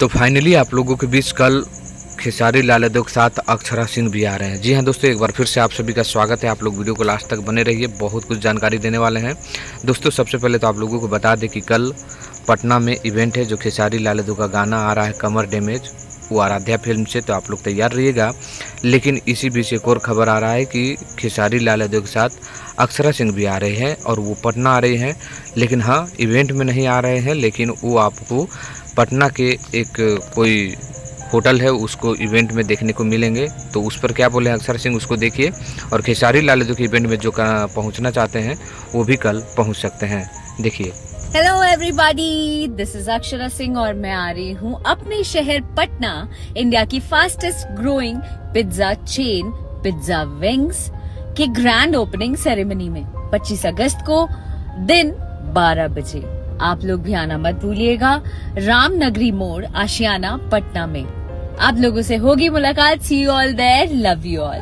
तो फाइनली आप लोगों के बीच कल खेसारी लाल यादव के साथ अक्षरा सिंह भी आ रहे हैं। जी हाँ दोस्तों, एक बार फिर से आप सभी का स्वागत है। आप लोग वीडियो को लास्ट तक बने रहिए, बहुत कुछ जानकारी देने वाले हैं। दोस्तों सबसे पहले तो आप लोगों को बता दें कि कल पटना में इवेंट है, जो खेसारी लाल यादव का गाना आ रहा है कमर डैमेज, वो आराध्या फिल्म से, तो आप लोग तैयार रहिएगा। लेकिन इसी बीच एक और खबर आ रहा है कि खेसारी लाल यादव के साथ अक्षरा सिंह भी आ रहे हैं और वो पटना आ रहे हैं। लेकिन हाँ, इवेंट में नहीं आ रहे हैं, लेकिन वो आपको पटना के एक कोई होटल है उसको इवेंट में देखने को मिलेंगे। तो उस पर क्या बोले अक्षरा सिंह, उसको देखिए। और खेसारी लाल यादव के इवेंट में जो पहुंचना चाहते हैं वो भी कल पहुंच सकते हैं, देखिए। Hello everybody, this is Akshara Singh और मैं आ रही हूँ अपने शहर पटना, इंडिया की fastest growing pizza chain pizza wings के ग्रैंड ओपनिंग सेरेमनी में 25 अगस्त को दिन 12 बजे। आप लोग भी आना मत भूलिएगा। रामनगरी मोड़, आशियाना, पटना में। आप लोगों से होगी मुलाकात। See you all there, love you all.